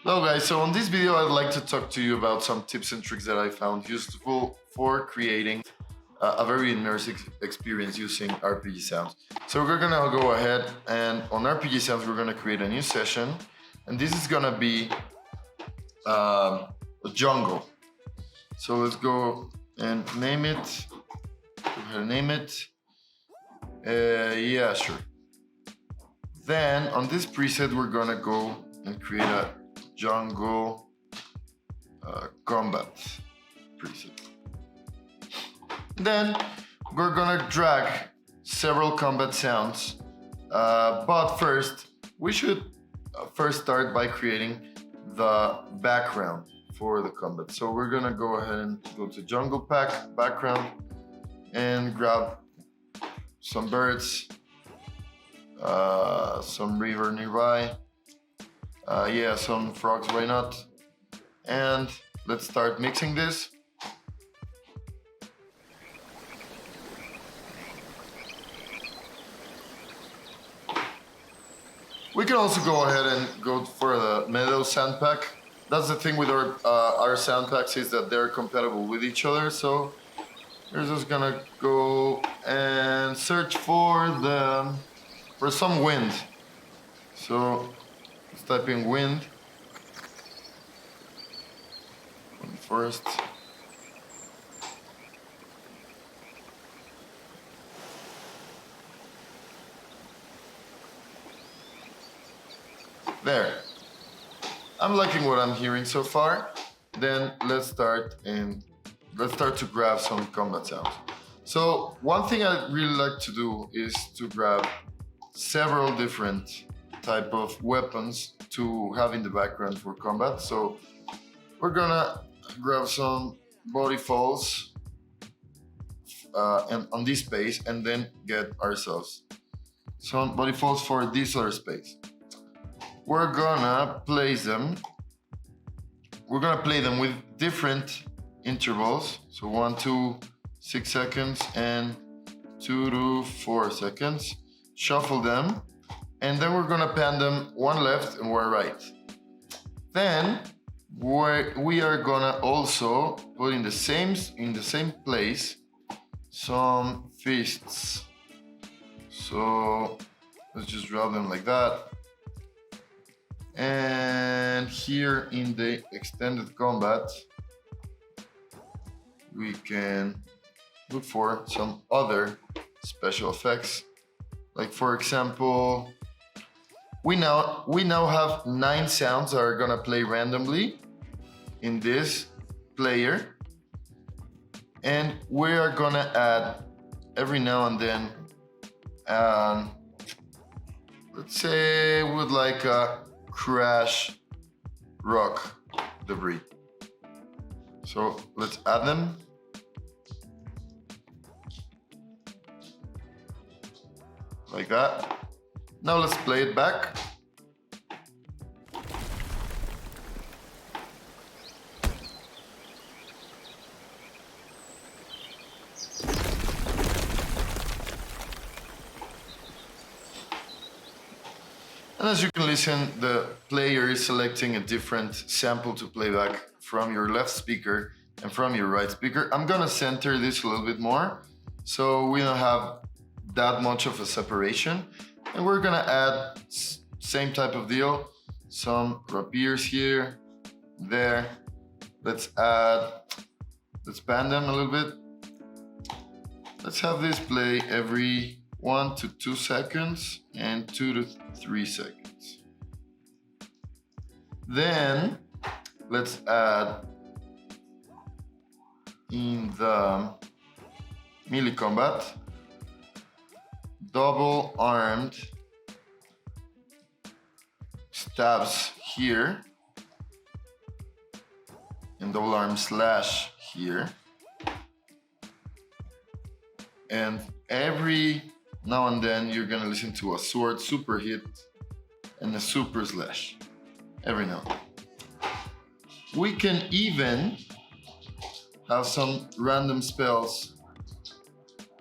Hello guys, so on this video I'd like to talk to you about some tips and tricks that I found useful for creating a very immersive experience using RPG sounds. So we're gonna go ahead and on RPG sounds we're gonna create a new session, and this is gonna be a jungle. So let's go and name it. Go ahead and name it. Yeah, sure. Then on this preset we're gonna go and create a jungle combat preset. Then we're gonna drag several combat sounds, but first we should first start by creating the background for the combat. So we're gonna go ahead and go to jungle pack background and grab some birds, some river nearby. Yeah, some frogs, why not? And let's start mixing this. We can also go ahead and go for the meadow sound pack. That's the thing with our sound packs, is that they're compatible with each other. So we're just gonna go and search for some wind. So let's type in wind. Forest. There. I'm liking what I'm hearing so far. Then let's start to grab some combat sounds. So one thing I really like to do is to grab several different type of weapons to have in the background for combat. So we're gonna grab some body falls and on this space, and then get ourselves some body falls for this other space. We're gonna place them. We're gonna play them with different intervals. So 1 to 6 seconds and 2 to 4 seconds. Shuffle them, and then we're gonna pan them one left and one right. Then we are gonna also put in the same place some fists. So let's just drop them like that. And here in the extended combat, we can look for some other special effects. Like for example, we now have 9 sounds that are gonna play randomly in this player, and we are gonna add every now and then, let's say with like a crash rock debris. So let's add them. Like that. Now let's play it back. And as you can listen, the player is selecting a different sample to play back from your left speaker and from your right speaker. I'm gonna center this a little bit more so we don't have that much of a separation. And we're gonna add same type of deal, some rapiers here, there. Let's pan them a little bit. Let's have this play every 1 to 2 seconds and 2 to 3 seconds. Then let's add in the melee combat double armed stabs here and double arm slash here, and every now and then you're gonna listen to a sword super hit and a super slash every now and then. We can even have some random spells,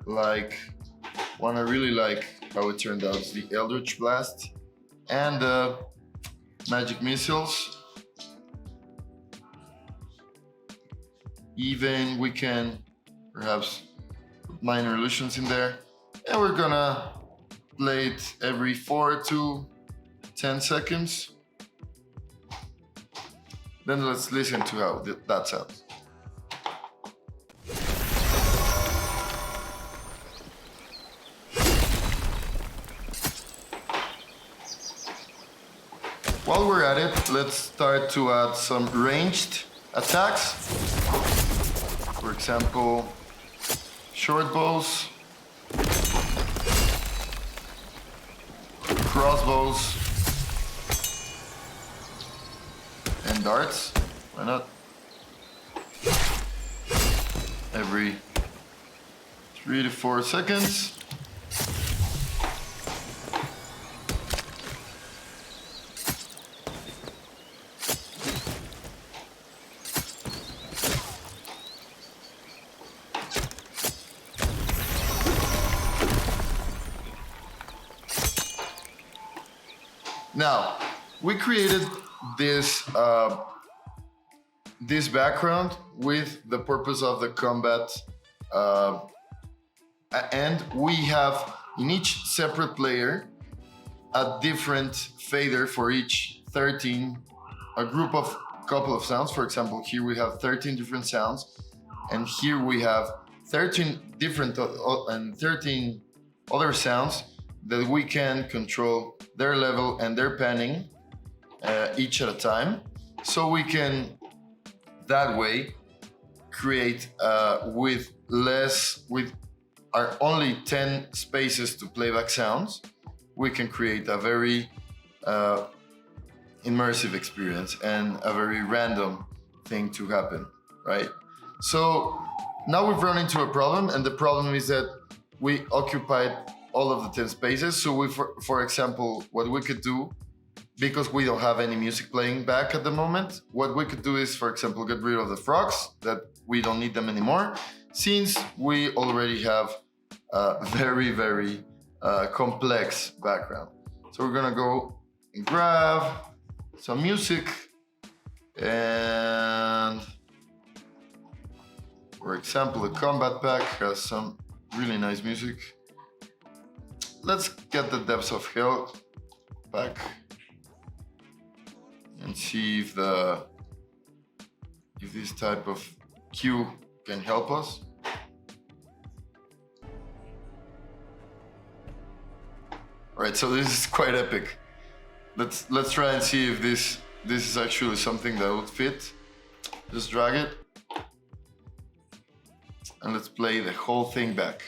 like one I really like how it turned out is the Eldritch Blast and the Magic Missiles. even. We can perhaps put minor illusions in there. And we're gonna play it every 4 to 10 seconds. Then let's listen to how that sounds. While we're at it, let's start to add some ranged attacks. For example, short bows, crossbows, and darts. Why not? Every 3 to 4 seconds. Now, we created this this background with the purpose of the combat, and we have in each separate player a different fader for each 13, a group of couple of sounds. For example, here we have 13 different sounds, and here we have 13 different and 13 other sounds that we can control their level and their panning each at a time. So we can that way create with our only 10 spaces to playback sounds, we can create a very immersive experience and a very random thing to happen, right? So now we've run into a problem, and the problem is that we occupied all of the 10 spaces. So we, for example, what we could do, because we don't have any music playing back at the moment, what we could do is, for example, get rid of the frogs, that we don't need them anymore, since we already have a very, very complex background. So we're gonna go and grab some music, and for example, the combat pack has some really nice music. Let's get the Depths of Hell back and see if this type of cue can help us. All right, so this is quite epic. Let's try and see if this is actually something that would fit. Just drag it, and let's play the whole thing back.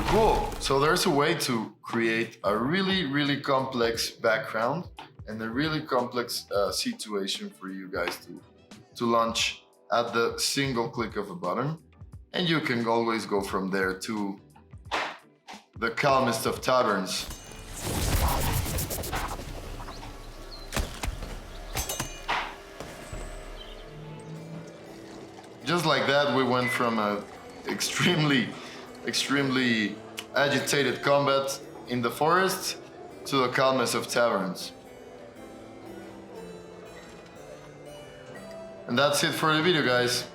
Cool. So there's a way to create a really, really complex background and a really complex situation for you guys to launch at the single click of a button. And you can always go from there to the calmest of taverns. Just like that, we went from a extremely agitated combat in the forest to the calmness of taverns. And that's it for the video, guys.